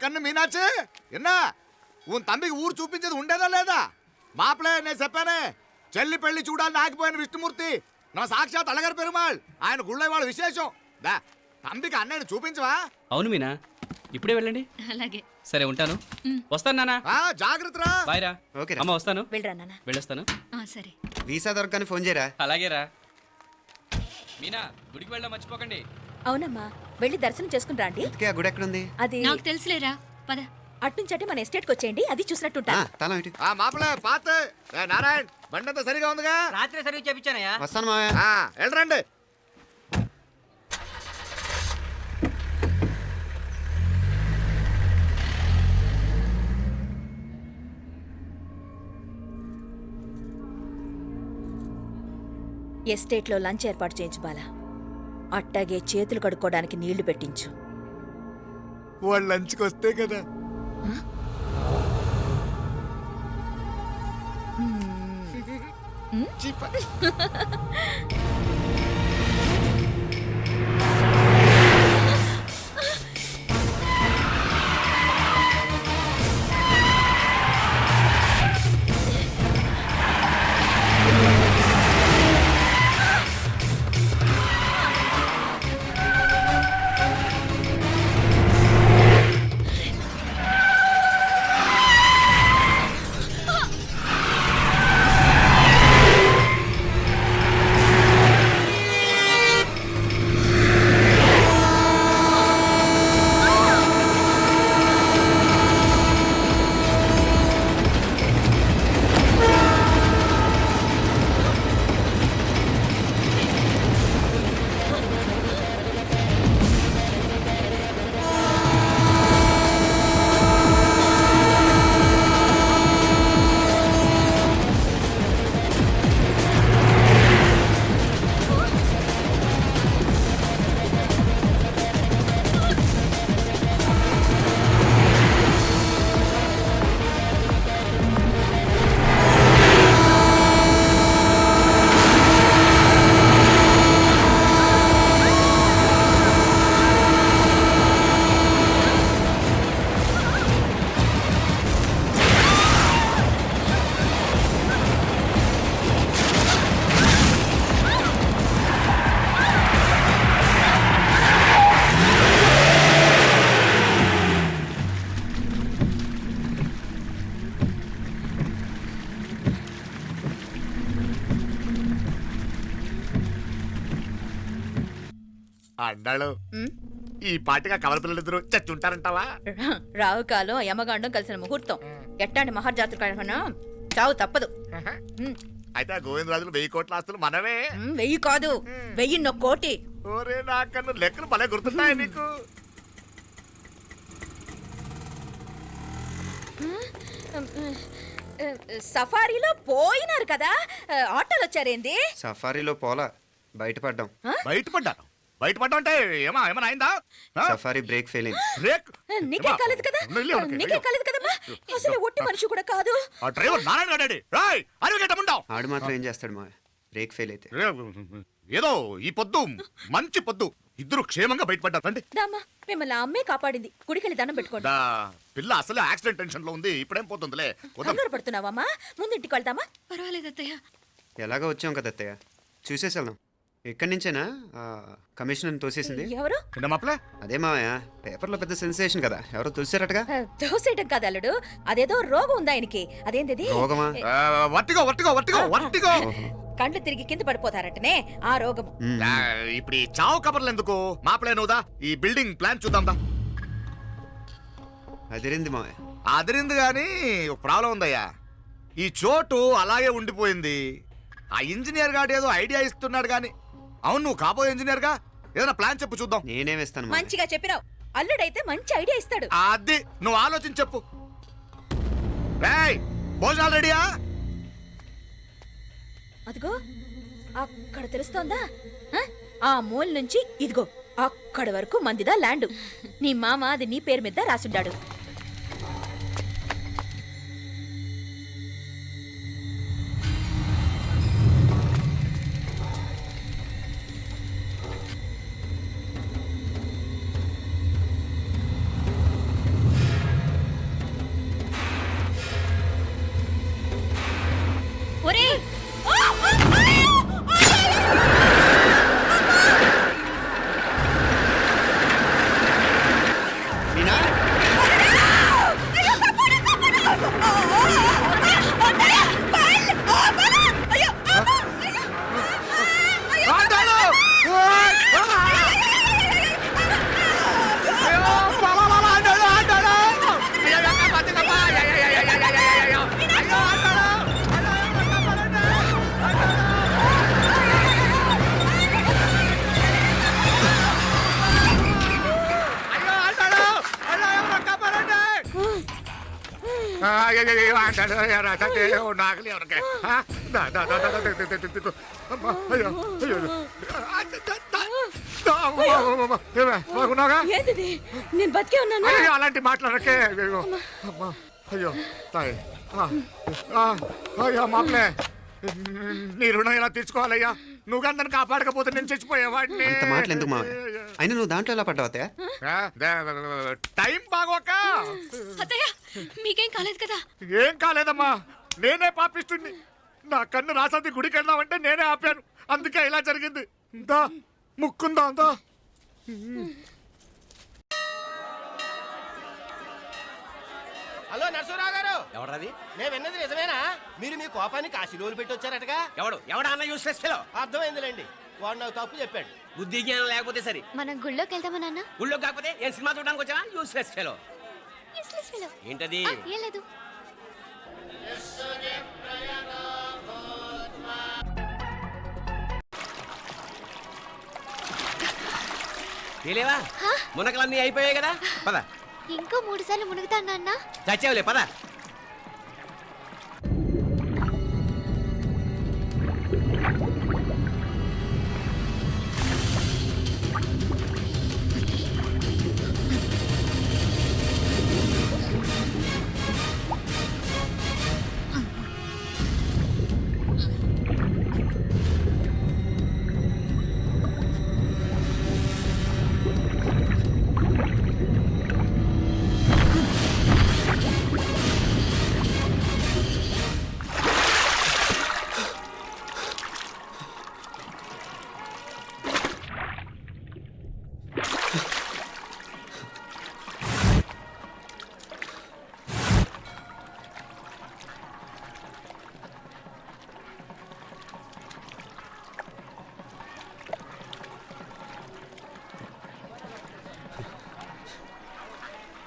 కన్ను మీనాచి ఎన్నా ఉన్ తండ్రికి ఊరు చూపించేది ఉండేదా లేదా మాపలే నేను చెప్పానే చెల్లి పెళ్లి చూడాలని ఆగిపోయిన విష్ణుమూర్తి నా సాక్షాత్ అలగారి పెరుమాళ్ ఆయన గుళ్ళ వాళ్ళ విశేషం దా తండ్రికి అన్నయ్యని చూపించవా. అవును మీనా, ఇప్పుడే వెళ్ళండి. అలాగే సరే ఉంటాను. వస్తాను నాన్న. జాగ్రత్తరా. బాయ్ రా. ఓకే అమ్మ వస్తాను. వెళ్ళరా నాన్న. వెళ్ళొస్తాను. సరే. వీసా దొరకని ఫోన్ చేయరా. అలాగే రా. మీనా గుడికి వెళ్ళడం మర్చిపోకండి. అవునమ్మా, వెళ్ళి దర్శనం చేసుకుని రండి. ఇంతకీ ఆ గుడి ఎక్కడుంది? అది నాకు తెలుసులేరా, పద. అట్నుంచి మన ఎస్టేట్కి వచ్చేయండి, అది చూసినట్టుంటా. తల ఇటు. మాపలే పాత నారాయణ్ బండంతా సరిగా ఉందిగా. రాత్రి సర్వీస్ చేయించానయ్యా. వస్తాను మావయ్య. వెళ్ళరండి. ఎస్టేట్లో లంచ్ ఏర్పాటు చేయించు బాలా. అట్టాగే చేతులు కడుక్కోవడానికి నీళ్లు పెట్టించు. వాళ్ళు లంచ్కి వస్తే కదా. అన్నాడు ఈ పాటిగా కవల పిల్లలిద్దరు చచ్చుంటారంటావా? రావు కాలం యమగాండం కలిసిన ముహూర్తం. ఎట్టాంటి మహర్జాతృ కన్నా చావు తప్పదు. అయితే ఆ గోవిందరాజులు 1000 కోట్ల ఆస్తులు మనమే. 1000 కాదు, 1001 కోటి. ఓరే నాకన్నా లెక్కలు భలే గుర్తున్నాయి నీకు. సఫారీలో పోయినారు కదా, ఆటోలు వచ్చారేంది? సఫారీలో పోలా, బయటపడ్డాం. బయటపడ్డాను. బయటపడ్డా అంటే ఏమైనా అయిందా? సఫారీ బ్రేక్ ఫెయిల్ అయింది. బ్రేక్ నీకే కాలేదు కదా, నీకే కాలేదు కదమ్మా. అసలు ఒట్టి మనిషి కూడా కాదు. ఆ డ్రైవర్ నారాయణ గాడి రాయ్ అరగటముండావు. ఆడు మాత్రం ఏం చేస్తాడు మా బ్రేక్ ఫెయిల్ అయితే. ఏదో ఈ పొద్దు మంచి పొద్దు ఇద్దరు క్షేమంగా బయటపడ్డారు. రండి. దామా మిమ్మల్ని అమ్మే కాపాడింది. గుడికెళ్ళి దండం పెట్టుకోండి. పిల్ల అసలు యాక్సిడెంట్ టెన్షన్ లో ఉంది. ఇప్పుడేం పోతుందిలే. కంగారు పడుతున్నావమ్మా? ముందు ఇంటికి వెళ్తామా? పర్వాలేదు అత్తయ్య. ఎలాగో వచ్చాం కదా అత్తయ్య, చూసేసి వెళ్దాం. ఎక్కడి నుంచేనా కమిషనర్ తోసేసింది? ఎవరు? అదే మావయ్య, పేపర్లో పెద్ద సెన్సేషన్ కదా, ఎవరో తోసారటగా. తోసేయటం కాదు అల్లుడు, అదేదో రోగం ఉందా ఆయనకి. అదేంటిది? రోగమా? కండ్లు తిరిగి కింద పడిపోతారటనే ఆ రోగం. ఇప్పుడు ఈ చావు కబర్లు ఎందుకు? మాపలేనుదా ఈ బిల్డింగ్ ప్లాన్ చూద్దాందా. అదిరింది మావయ్య. అదిరింది గాని ఒక ప్రాబ్లం ఉందయ్యా. ఈ చోటు అలాగే ఉండిపోయింది. ఆ ఇంజనీర్ గాడు ఏదో ఐడియా ఇస్తున్నాడు గాని. అవును, నువ్వు కాబోయే ఇంజనీర్ గా ఏదైనా ప్లాన్ చెప్పు చూద్దాం. నేనేమిస్తాను? మంచిగా చెప్పినావు. అల్లుడైతే మంచి ఐడియా ఇస్తాడు. అది నువ్వు ఆలోచించి చెప్పు. రేయ్, భోజనాలు రెడీయా? అదిగో అక్కడ తెలుస్తోందా? ఆ మూల నుంచి ఇదిగో అక్కడ వరకు మందిదా ల్యాండ్. నీ మామ అది నీ పేరు మీద రాసుండాడు. నాగలి ఎవరికే బాగున్నాగా ఏంటిది నేను బతికే ఉన్నాను అలాంటి మాట్లాడకే అయ్యో అమ్మా అయ్యో తాయి అయ్యో మాప్లే నీ రుణం ఎలా తీర్చుకోవాలయ్యా నువ్వు అందరిని కాపాడకపోతే నేను చచ్చిపోయేవాడిని అంత మాటలు ఎందుకు మావయ్య అయినా నువ్వు దాంట్లో ఎలా పడ్డావు అత్తయ్య టైం బాగోక అత్తయ్య మీకేం కాలేదు కదా ఏం కాలేదమ్మా నేనే పాపిస్తుంది నా కన్ను రాసాది గుడికి వెళ్దామంటే నేనే ఆపాను అందుకే ఇలా జరిగింది దా ముక్కుందా అంతా హలో నరసరావు గారు ఎవరది నేను విన్నది నిజమేనా మీరు మీ కోపాన్ని కాశీలోలు పెట్టి వచ్చారటగా ఎవడా అన్న యూస్లెస్ ఫెలో అర్థమైందిలేండి వాడు నాకు తప్పు చెప్పాడు బుద్ధి జ్ఞానం లేకపోతే సరే మనం గుళ్ళోకి వెళ్దామా నాన్న ఊళ్ళో కాకపోతే ఏం సినిమా చూడడానికి వచ్చావా యూస్లెస్ ఫెలో Useless fellow. ఏంటది ఏం లేదు తెలియవా మునకలన్నీ అయిపోయాయి కదా పద ఇంకో 3 సార్లు మునుగుతాను నాన్న చచ్చావులే పద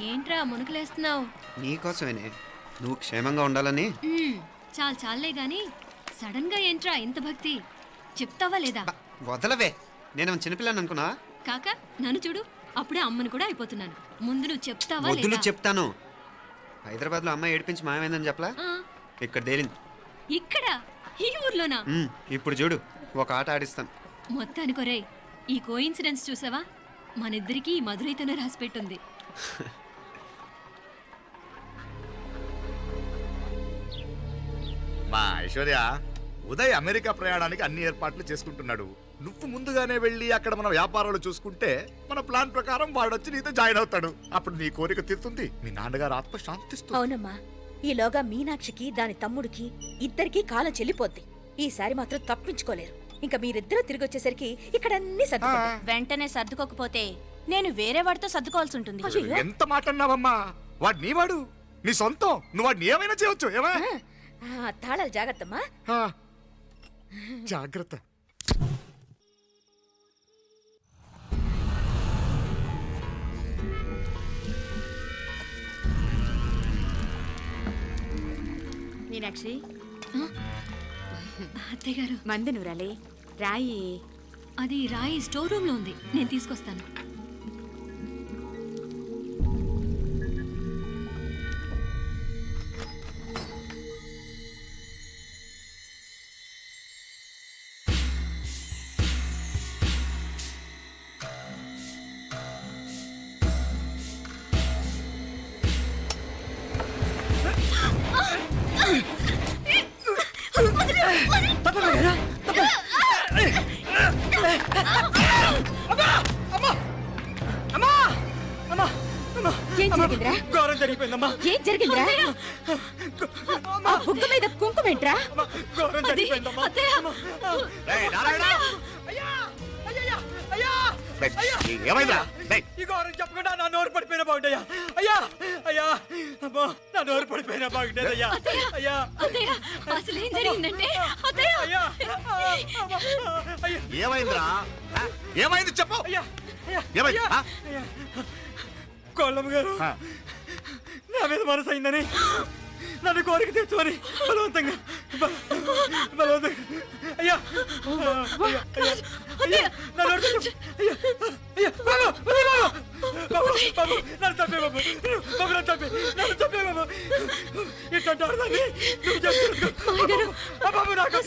ఏంట్రా మునుకులేస్తున్నావు నీకోసమేనే నువ్వు క్షేమంగా ఉండాలని చాలు చాలే గాని సడన్ గా ఏంట్రా ఇంత భక్తి చెప్తావా లేదా వదలవే నేను చిన్నపిల్లని అనుకున్నా కాక నన్ను చూడు అప్పుడే అమ్మని కూడా అయిపోతున్నాను ముందు నువ్వు చెప్తావా వద్దులు లేదా చెప్తాను హైదరాబాద్లో అమ్మాయి ఏడిపించి మాయమైందని చెప్పలా ఆ, ఇక్కడ తేలింది ఇక్కడ ఈ ఊర్లోనా ఇప్పుడు చూడు ఒక ఆట ఆడిస్తాను మొత్తానికి ఒరేయ్ ఈ కోయిన్సిడెన్స్ చూసావా మనిద్దరికి ఈ మధురైతోనే రాసిపెట్టుంది మా ఐశ్వర్య ఉదయ్ అమెరికా ప్రయాణానికి అన్ని ఏర్పాట్లు చేసుకుంటున్నాడు నువ్వు ముందుగానే వెళ్ళి అక్కడ మన వ్యాపారాలు చూసుకుంటే మన ప్లాన్ ప్రకారం వాడొచ్చి నీతో జాయిన్ అవుతాడు అప్పుడు నీ కోరిక తీరుతుంది మీ నాన్నగారు ఆత్మ శాంతిస్తుంది అవునమ్మా ఈలోగా మీనాక్షికి దాని తమ్ముడికి ఇద్దరికీ కాలం చెల్లిపోద్ది ఈసారి మాత్రం తప్పించుకోలేరు ఇంకా మీరిద్దరూ తిరిగి వచ్చేసరికి ఇక్కడ అన్ని సర్దుకుంటాయి. వెంటనే సర్దుకోకపోతే నేను వేరే వాడితో సర్దుకోవాల్సి ఉంటుంది అయ్యో. ఎంత మాట అన్నావమ్మా వాడు నీవాడు నీ సొంతం నువ్వు వాడిని ఏమైనా చేయొచ్చు ఏమా తాళాలు జాగ్రత్తమ్మా జాగ్రత్త మీనాక్షి అత్తయ్య గారు మందు నూరాలి రాయి అది రాయి స్టోర్ రూమ్ లో ఉంది నేను తీసుకొస్తాను ఏం జరిగిందిరా ఘోరం జరిగిపోయిందమ్మా ఏం జరిగిందిరా ఆ బుగ్గ మీద కుంకుమేంట్రా ఘోరం జరిగిపోయిందమ్మా ఏయ్, నారాయణ! ఏయ్, ఏమైందిరా? ఏయ్, ఈ ఘోరం చెప్పకుండా నా నోరు పడిపోయినా బాగుంటాయా అయ్యా అయ్యా అమ్మా నా నోరు పడిపోయినా బాగుండేది అయ్యా అయ్యా అత్తయ్య అసలు ఏం జరిగిందంటే అత్తయ్య అయ్యా అయ్యా ఏమైందిరా ఆ? ఏమైంది చెప్పు అయ్యా అయ్యా ఏమైంది ఆ? అయ్యా కోళ్ళమ్మ గారు ఆ. నా మీద మనసు అయిందని నన్ను కోరిక తెచ్చుకొని బలవంతంగా బలవంతంగా అయ్యా అయ్యా అయ్యా అయ్యా నా నోరు కొంచెం- అయ్యా అయ్యా బాబు బాబు బాబు బాబు నన్ను చంపే బాబు బాబు నన్ను చంపే బాబు ఇట్లాంటి ఆడదాన్ని నువ్వు చేస్తున్నావు. బాబు నాకు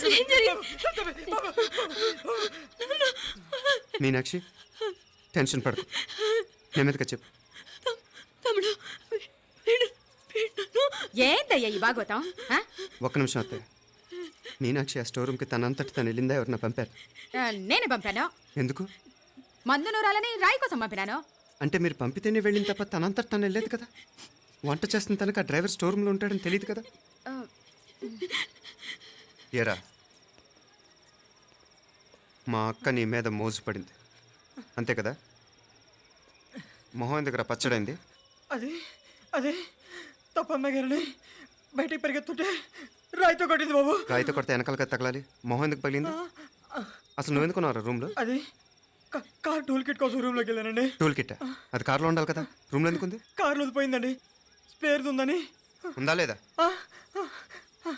మీనాక్షి టెన్షన్ పడకు నెమ్మదిగా చెప్పు. ఏందయ్యా ఈ భాగవతం ఆ? ఒక్క నిమిషం అత్తయ్య. మీనాక్షి ఆ స్టోర్ రూమ్కి తనంతటి తను వెళ్ళిందా ఎవరన్నా పంపారు? నేనే పంపాను. ఎందుకు మందు నూరాలని రాయి కోసం పంపినాను. అంటే మీరు పంపితేనే వెళ్ళిన తప్ప తనంతటి తను వెళ్ళలేదు కదా. వంట చేస్తున్న తనకు ఆ డ్రైవర్ స్టోర్ రూమ్లో ఉంటాడని తెలియదు కదా. ఎరా మా అక్క నీ మీద మోజు పడింది అంతే కదా. మొహం దగ్గర పచ్చడైంది. అదే తప్పమ్మాయి గారిని బయటికి పరిగెత్తుంటే రాయితో కొట్టింది బాబు. రాయితో కొడితే వెనకాలగా తగలాలి. మొహం ఎందుకు పగిలింది? అసలు నువ్వెందుకున్నావు రూమ్లో? అది కార్ టూల్ కిట్ కోసం రూమ్లోకి వెళ్ళానండి. టూల్ కిట్ అది కార్లో ఉండాలి కదా. రూమ్లో ఎందుకు ఉంది? కార్లో పోయిందండి. స్పేర్ ఉందని. ఉందా లేదా?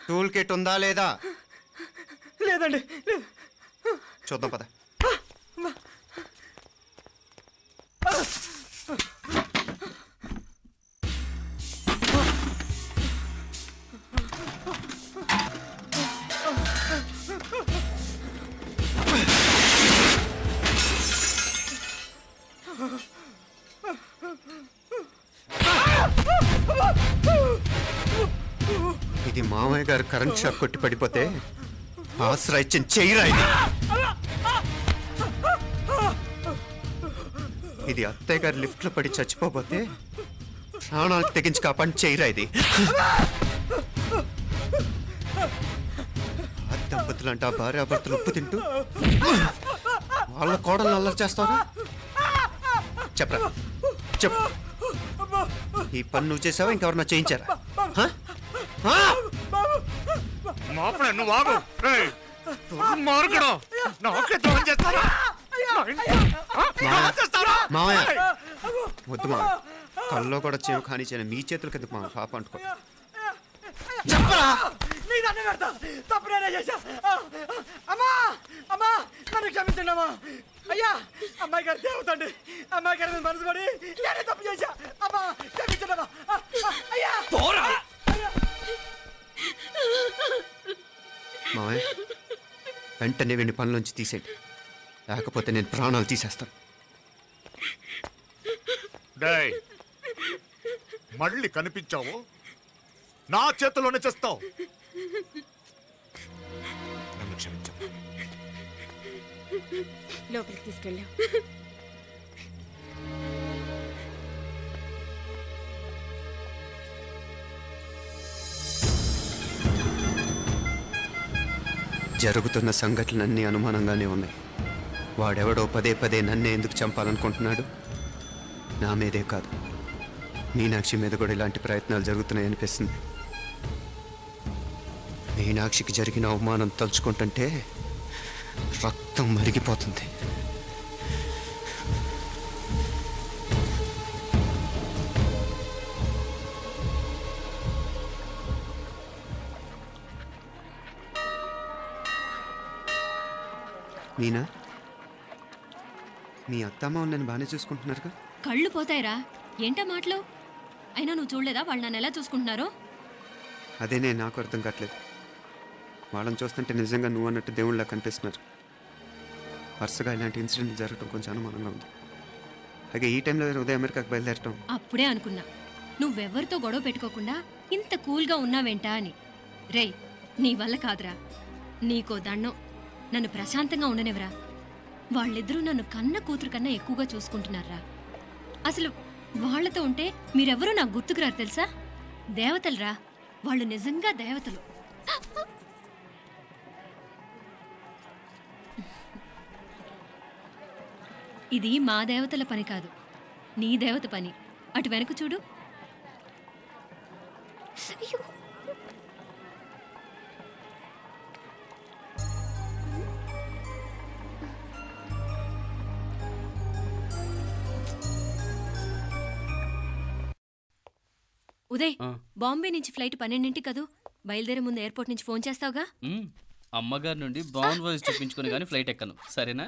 టూల్ కిట్ ఉందా లేదా? లేదండి లేదు. చూద్దాం పద. ఇది మామయ్య గారు కరెంట్ షాక్ కొట్టి పడిపోతే ఆసరా ఇచ్చిన చెయ్యిరా ఇది. ఇది అత్తయ్య గారు లిఫ్ట్ లో పడి చచ్చిపోతే ప్రాణాలు తెగించి కాపాడి చెయ్యిరా ఇది. ఆ దంపతులంట భార్యాభర్తలు ఉప్పు తింటూ వాళ్ళ కోడలు అల్లరి చేస్తారా? చెప్పరా చెప్పు. ఈ పని నువ్వు చేసావా ఇంకెవరన్నా చేయించారా? నువ్వు ఆగు. నాకే ద్రోహం చేస్తారా? మావయ్య వద్దు మా కల్లో కూడా చేవు కానీ చేయను. మీ చేతులకి ఎందుకు మా పాప అంటుకో. చెప్పరా నీ దండం పెడతా. తప్పు నేనే చేశా. అమ్మా అమ్మా నన్ను క్షమించండి అమ్మా. అయ్యా అమ్మాయి గారు దేవతండి. అమ్మాయి గారి మీద మనసు పడి నేనే తప్పు చేశా. అమ్మా క్షమించండి అమ్మా. అయ్యా మావయ్య వెంటనే వీడిని పనిలోంచి తీసేయండి. లేకపోతే నేను ప్రాణాలు తీసేస్తాను. డేయ్ మళ్ళీ కనిపించావు నా చేతిలోనే చేస్తావు. నన్ను క్షమించు. లోపలికి తీసుకెళ్ళాం. జరుగుతున్న సంఘటనలన్నీ అనుమానంగానే ఉన్నాయి. వాడెవడో పదే పదే నన్నే ఎందుకు చంపాలనుకుంటున్నాడు? నా మీదే కాదు మీనాక్షి మీద కూడా ఇలాంటి ప్రయత్నాలు జరుగుతున్నాయి అనిపిస్తుంది. మీనాక్షికి జరిగిన అవమానం తలుచుకుంటుంటే రక్తం మరిగిపోతుంది. మీనా మీ అత్తమ్మ నన్ను బాగానే చూసుకుంటున్నారుగా? కళ్ళు పోతాయిరా. ఏంటా మాటలు? అయినా నువ్వు చూడలేదా వాళ్ళు నన్ను ఎలా చూసుకుంటున్నారో? అదేనే నాకు అర్థం కావట్లేదు. వాళ్ళని చూస్తుంటే నిజంగా నువ్వు అన్నట్టు దేవుళ్ళ కనిపిస్తున్నారు. వరుసగా ఇలాంటి ఇన్సిడెంట్ జరగడం కొంచెం అనుమానంగా ఉంది. అలాగే ఈ టైంలో ఉదయం అమెరికాకు బయలుదేరటం. అప్పుడే అనుకున్నా నువ్వెవరితో గొడవ పెట్టుకోకుండా ఇంత కూల్గా ఉన్నావేంటా అని. రేయ్ నీ వల్ల కాదురా. నీకో దండం. నన్ను ప్రశాంతంగా ఉండనివరా. వాళ్ళిద్దరూ నన్ను కన్న కూతురు కన్నా ఎక్కువగా చూసుకుంటున్నారా. అసలు వాళ్లతో ఉంటే మీరెవరూ నాకు గుర్తుకురారు తెలుసా? దేవతలరా వాళ్ళు, నిజంగా దేవతలు. ఇది మా దేవతల పని కాదు, నీ దేవత పని. అటు వెనక చూడు. ఉదయ్, బాంబే నుంచి ఫ్లైట్ 12ంటికి కదూ. బయలుదేరే ముందు ఎయిర్పోర్ట్ నుంచి ఫోన్ చేస్తావుగా? అమ్మగారి నుండి బాండ్ వాయిస్ చూపించుకుని కానీ ఫ్లైట్ ఎక్కను, సరేనా?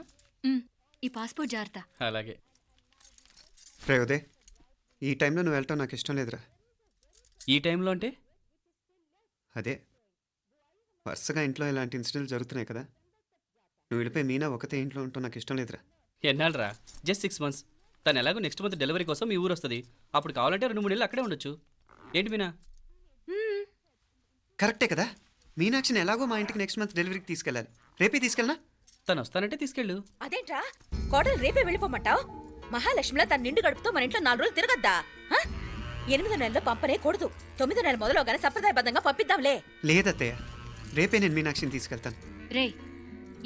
ఈ పాస్పోర్ట్ జాగ్రత్త. అలాగే. రే ఉదయ్ ఈ టైంలో నువ్వు వెళ్ళటం నాకు ఇష్టం లేదురా. ఈ టైంలో అంటే అదే వరుసగా ఇంట్లో ఇలాంటి ఇన్సిడెంట్లు జరుగుతున్నాయి కదా, నువ్వు వెళ్ళిపోయి మీనా ఒకతే ఇంట్లో ఉంటావు నాకు ఇష్టం లేదురా. ఎన్నాళ్ళరా? Just 6 months. తను ఎలాగో నెక్స్ట్ మంత్ డెలివరీ కోసం మీ ఊరు వస్తుంది. అప్పుడు కావాలంటే 2-3 నెలలు అక్కడే ఉండొచ్చు. ఏంటి మీనా? కరెక్టే కదా, మీనాక్షిని ఎలాగో మా ఇంటికి నెక్స్ట్ మంత్ డెలివరీకి తీసుకెళ్ళాలి. రేపే తీసుకెళ్ళనా? తను వస్తానంటే తీసుకెళ్ళు. అదేంట్రా కోడలు రేపే వెళ్ళిపోమంటావు? మహాలక్ష్మిలా తన నిండు గడుపుతో మన ఇంట్లో 4 రోజులు తిరగద్దా? 8వ నెలలో పంపనే కూడదు. 9వ నెల మొదలుగానే సంప్రదాయబద్ధంగా పంపిద్దాంలే. లేదత్తయ్య, రేపే నేను మీనాక్షిని తీసుకెళ్తాను. రే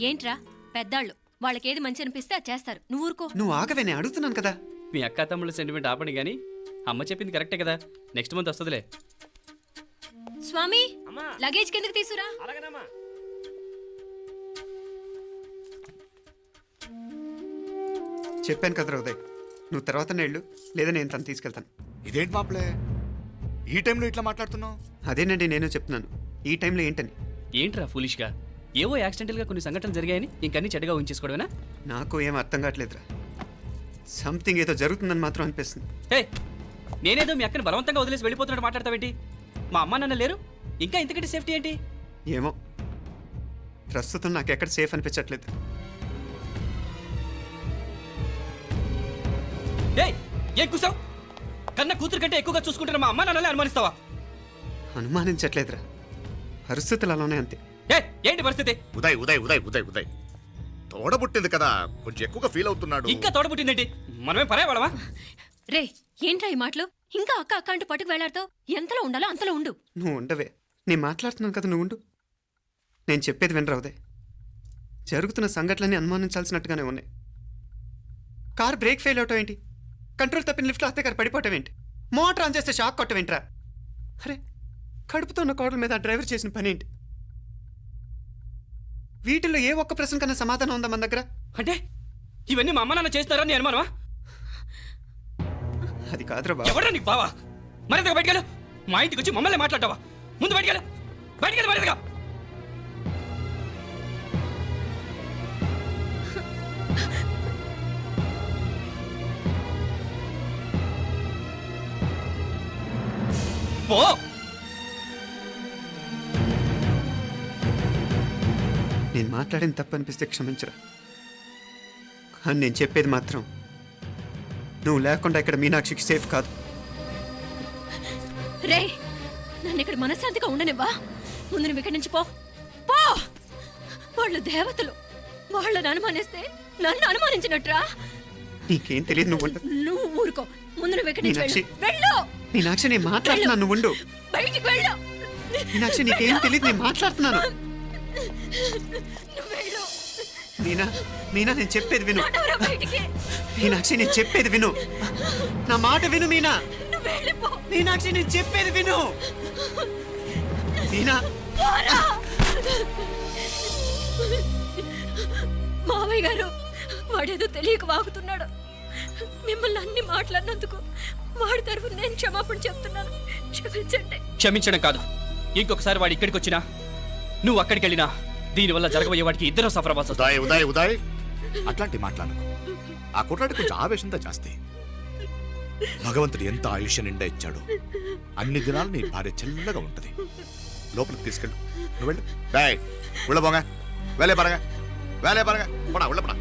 ఏంట్రా పెద్దాళ్ళు, వాళ్ళకేది మంచి అనిపిస్తే అది చేస్తారు. నువ్వు ఊరుకో. నువ్వు ఆగవే, నేను అడుగుతున్నాను కదా. మీ అక్క తమ్ముళ్ళ సెంటిమెంట్ ఆపండి కానీ అమ్మ చెప్పింది కరెక్టే కదా, నెక్స్ట్ మంత్ వస్తుందిలే. స్వామి లగేజ్ కిందకి తీసురా. అలాగేనమ్మా. చెప్పాను కదరా ఉదయ్, నువ్వు తర్వాత నేళ్ళు లేదా నేను తను తీసుకెళ్తాను. ఇదేంటి మాప్లే ఈ టైంలో ఇట్లా మాట్లాడుతున్నావు? అదేనండి నేను చెప్తున్నాను, ఈ టైంలో ఏంటని. ఏంట్రా ఫులిష్గా? ఏవో యాక్సిడెంటల్గా కొన్ని సంఘటనలు జరిగాయని ఇంకన్నీ చెడ్డగా ఉంచేసుకోవడమేనా? నాకు ఏం అర్థం కావట్లేదురా, సంథింగ్ ఏదో జరుగుతుందని మాత్రం అనిపిస్తుంది. హే, నేనేదో మీ అక్కని బలవంతంగా వదిలేసి వెళ్ళిపోతున్నట్టు మాట్లాడతావేంటి? మా అమ్మ నాన్న లేరు, ఇంకా ఇంతకంటే సేఫ్టీ ఏంటి? ఏమో, ప్రస్తుతం నాకు ఎక్కడ సేఫ్ అనిపించట్లేదు. ఏయ్, ఏం కూసావు? కన్న కూతురు కంటే ఎక్కువగా చూసుకుంటున్న మా అమ్మ నాన్నలే అనుమానిస్తావా? అనుమానించట్లేదురా, పరిస్థితులు అలానే అంతే. ఏ ఏంటి పరిస్థితి? ఉదయ్ ఉదయ్ ఉదయ్ ఉదయ్ ఉదయ్ తోడబుట్టింది కదా, కొంచెం ఎక్కువగా ఫీల్ అవుతున్నాడు. ఇంకా తోడబుట్టిందేంటి? మనమే పరాయవాడవా? రే ఏంట్రా ఈ మాటలు? ఇంకా అక్క అక్క అంటూ పట్టుకు వెళ్లాడుతావు. ఎంతలో ఉండాలో అంతలో ఉండు. నువ్వు ఉండవే, నేను మాట్లాడుతున్నాను కదా, నువ్వు ఉండు. నేను చెప్పేది వినరా ఉదయ్, జరుగుతున్న సంఘటనలన్నీ అనుమానించాల్సినట్టుగానే ఉన్నాయి. కార్ బ్రేక్ ఫెయిల్ అవటం ఏంటి, కంట్రోల్ తప్పిన లిఫ్ట్లో అత్తే గారు పడిపోవటం ఏంటి, మోటార్ ఆన్ చేస్తే షాక్ కొట్టం ఏంట్రా? అరే, కడుపుతో ఉన్న కోడల మీద ఆ డ్రైవర్ చేసిన పని ఏంటి? వీటిల్లో ఏ ఒక్క ప్రశ్న కన్నా సమాధానం ఉందా మన దగ్గర? అంటే ఇవన్నీ మా అమ్మ నాన్న చేస్తారని నేను అనుమానమా? అది కాదురా బాబు. ఎవరా నీకు బావా? మరింతగా బయటకెళ్ళు. మా ఇంటికి వచ్చి మమ్మల్ని మాట్లాడతావా? ముందు బయటకెళ్ళు, బయటకెళ్ళు మరింతగా. పో. నేను మాట్లాడిన తప్పు అనిపిస్తే క్షమించరా, కానీ నేను చెప్పేది మాత్రం నువ్వు లేకుండా ఇక్కడ మీనాక్షికి సేఫ్ కాదు. రే నన్ను ఇక్కడ మనశ్శాంతిగా ఉండనివ్వా. ముందు నువ్వు ఇక్కడి నుంచి పో. పో. వాళ్ళు దేవతలు, వాళ్ళని అనుమానిస్తే నన్ను అనుమానించినట్రా. నీకేం తెలియదు, నువ్వు ఉండు. నువ్వు ఊరుకో. ముందు నువ్వు ఇక్కడి నుంచి మీనాక్షి. వెళ్ళు. మీనాక్షి, నేను మాట్లాడుతున్నాను, నువ్వు ఉండు. బయటికి వెళ్ళు. మీనాక్షి, నీకేం తెలియదు, నేను మాట్లాడుతున్నాను. నువ్వు వెళ్ళు. మీనా, మీనా, నేను చెప్పేది విను. నడవరా బయటికి. మీనాక్షి, నేను చెప్పేది విను, నా మాట విను. మీనా, నువ్వు వెళ్ళిపో. మీనాక్షి, నేను చెప్పేది విను. మీనా, పోరా. మావయ్య గారు, వాడేదో తెలియక వాగుతున్నాడు. మిమ్మల్ని అన్ని మాట్లాడినందుకు వాడి తరఫున నేను క్షమాపణ చెప్తున్నాను. క్షమించండి. క్షమించడం కాదు, ఇంకొకసారి వాడు ఇక్కడికి వచ్చినా నువ్వు అక్కడికి వెళ్ళినా దీనివల్ల జరగబోయే వాడికి ఇద్దరు సఫర్ అవ్వాల్సి వస్తుంది. ఉదయ్ ఉదయ్ ఉదయ్ అట్లాంటి మాట్లాడకు. ఆ కుట్రాడి కొంచెం ఆవేశంతో జాస్తి. భగవంతుడు ఎంత ఆయుష్య నిండా ఇచ్చాడు, అన్ని దినాలు నీ భార్య చల్లగా ఉంటది. లోపలికి తీసుకెళ్ళు, నువ్వు వెళ్ళు. ఉள்ள పోగా వేలే పరగా, వేలే పరగా, పోడా ఉள்ள పడా.